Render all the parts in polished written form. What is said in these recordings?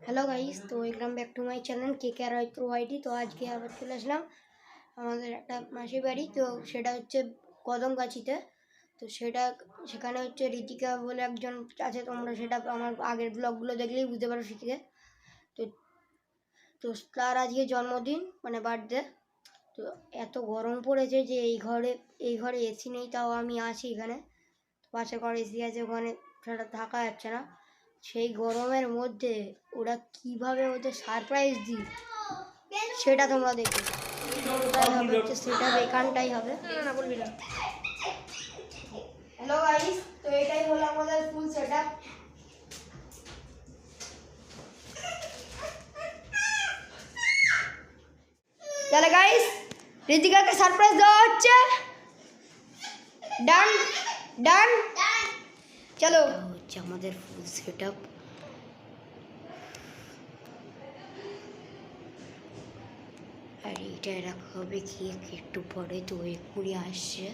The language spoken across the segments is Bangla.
हेलो गाइस, तो welcome back to my channel K K Roy through ID. तो आज के আবার চলে আসলাম আমাদের একটা মাসির বাড়ি। তো সেটা হচ্ছে কদমগাছিতে। তো সেখানে হচ্ছে ঋতিকা বলে একজন আছে, তোমরা সেটা আমার আগের ব্লগগুলো দেখলেই বুঝতে পারো ঋতিকা। তো তো তার আজকে জন্মদিন, মানে বার্থডে। তো এত গরম পড়েছে যে এই ঘরে এসি নেই, তাও আমি আছি এখানে। পাশের ঘরে এসি আছে, ওখানে সেটা থাকা যাচ্ছে না। সেই গরমের মধ্যে ওরা কিভাবে ওদের সারপ্রাইজ দিই সেটা তোমরা দেখো। ওটাই হবে হচ্ছে সেটা এখানটাই হবে। না বলবি না। হ্যালো গাইস, তো এটাই হলো আমাদের ফুল সেটআপ। তাহলে গাইস, ঋতিকাকে সারপ্রাইজ দেওয়া হচ্ছে। ডান ডান চলো। হচ্ছে আমাদের ফুল সেটআপ। আর এইটাই রাখা হবে কেক একটু পরে। তো এক্ষুনি আসছে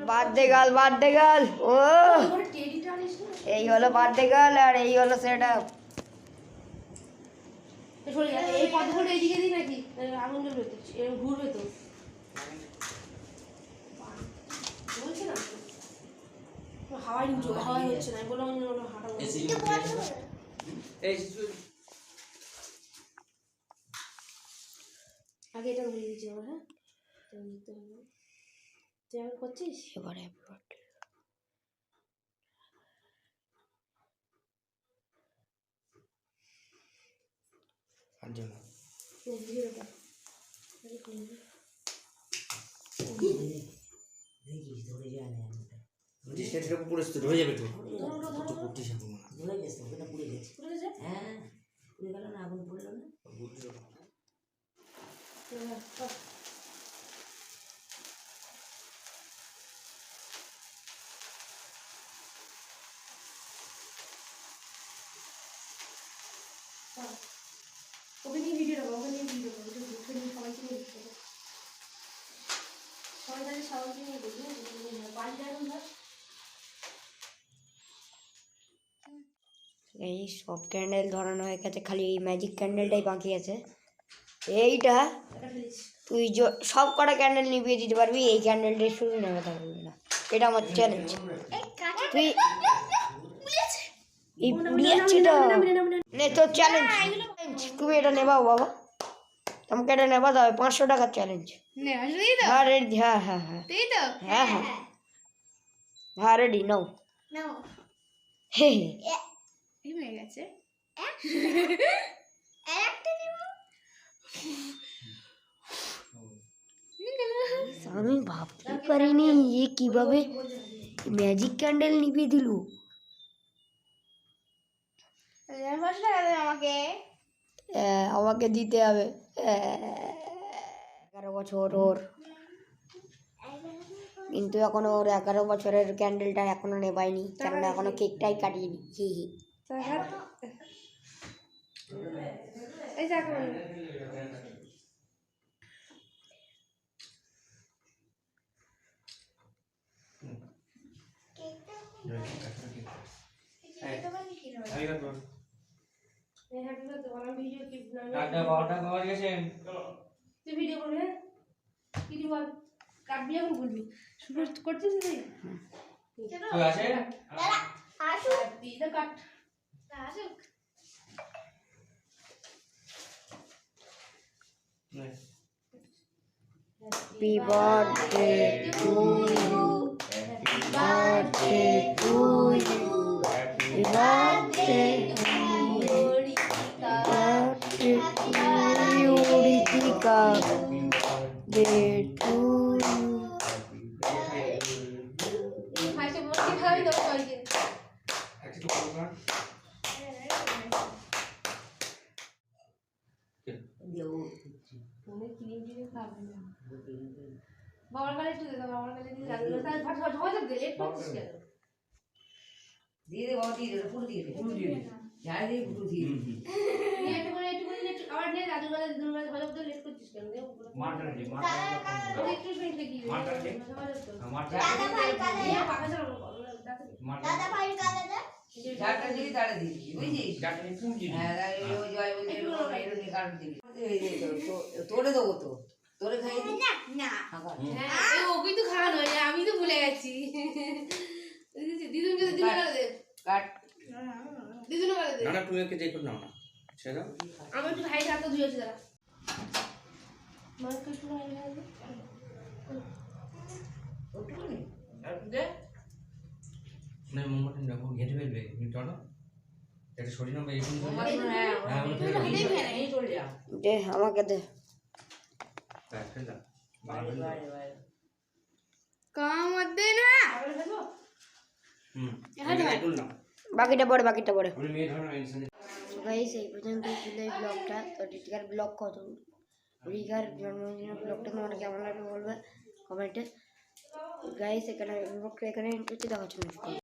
বার্থডে গার্ল। ও এই হলো বার্থডে গার্ল আর এই হলো সেটআপ। এই পথগুলো এইদিকে দিই নাকি আগুন জ্বলবে তো ঘুরবে তো বলছি না হাওয়াই হচ্ছে না বলে হাঁটা আগে এটা ঘুরিয়ে দিচ্ছি আমার। হ্যাঁ তুই এখন করছিস এবারে সেটা পরিস্থিতি হয়ে যাবে তো করতে যাবো না ভুলে গেছে ওটা পুড়ে গেছে হ্যাঁ পুড়ে গেল না আগুন পড়লো না ওকে নিয়ে ভিডিও দেবো ওকে নিয়ে সবাইকে নিয়ে দেখতে হবে। সবাইকে নিয়ে দেখি বাড়িটা এখন ধর এই সব ক্যান্ডেল ধরানো হয়ে গেছে, খালি এই ম্যাজিক ক্যান্ডেলটাই বাকি আছে। এইটা তুই সব কটা ক্যান্ডেল নিভিয়ে দিতে পারবি, এই ক্যান্ডেলটাই শুরু নেভাতে পারবি না। এটা আমার চ্যালেঞ্জ। তুই এই পুড়িয়েছিটা নে তোর চ্যালেঞ্জ। তুমি এটা নেবাও বাবা, আমাকে এটা নেবা দাও। 500 টাকার চ্যালেঞ্জ। হ্যাঁ রেডি। হ্যাঁ হ্যাঁ হ্যাঁ হ্যাঁ হ্যাঁ হ্যাঁ রেডি নাও। হে হয়ে গেছে আমি ভাবতে পারিনি এ কিভাবে ম্যাজিক ক্যান্ডেল নিভিয়ে দিল। আমাকে দিতে হবে 11 বছর ওর, কিন্তু এখনো ওর 11 বছরের ক্যান্ডেলটা এখনো নেবায়নি, কারণ এখনো কেকটাই কাটিনি। হি হি তুই ভিডিও করবি হ্যাঁ কি বল কাটবি এখন বলবি শুরু করছিস তুই আসে আসুক দিদা কাট আসুক Happy birthday to you, happy birthday to you, happy birthday to you, Ritika, birthday to you. খাইছে বলছি খাই দাও সবাইকে তুমি ক্রিম দিয়ে খাবে না বাবার কাছে একটু দাও বাবার কাছে দিয়ে লাগলো তাই ফট হয়ে যাবে লেট করছিস কেন দিয়ে দে বাবা দিয়ে দে পুরো দিয়ে দে যাই দিয়ে পুরো দিয়ে দে একটু আবার নিয়ে দাদুর কাছে দিদুর কাছে হয়ে যাবে লেট করছিস কেন দেও মারটা দে একটু ফ্রেন্ড দেখি মারটা দে দাদা ভাই কাছে দাদা ভাই কাছে ঝাড়টা দিবি তাড়া দিবি বুঝছিস হ্যাঁ ওই জয় বলছে এরকম এরকম কারণ দিবি এই যে তোরে দেবো তো তোরে খাই ফাঁকা হ্যাঁ ওকে তো খাওয়ানো হয়, আমি তো ভুলে গেছি। দিদুনকে দিদুন করে দে, কাট দিদুন করে দে। না না তুমি ওকে দেখো না না ছেড়ে দাও আমি একটু ভাই হাতটা ধুয়েছি দাঁড়া। মাকে একটু ভাই হাত দে। ওটুকুনি আর একটু দে না মোমবাতি দেখো ঘেটে ফেলবে তুমি চলো এটা সরিয়ে নাও এরকম করে মোমবাতি হ্যাঁ হ্যাঁ ওটা ফেলে দাও এই চলে যা দে আমাকে দে। হ্যাঁ ফেলে দাও বাইরে বাইরে বাইরে কাম দে না। আরে ফেলবো? হুম হ্যাঁ, এটা তুল না বাকিটা পরে আমি মেয়ে ধরো ইনসান গাইস এই পর্যন্ত ছিল এই ব্লগটা। তো রিতিকার ব্লগ কত, রিতিকার জন্মদিনের ব্লগটা তোমার কেমন লাগবে বলবে কমেন্টে। গাইস এখানে ব্লগটা এখানে দেখা হচ্ছে।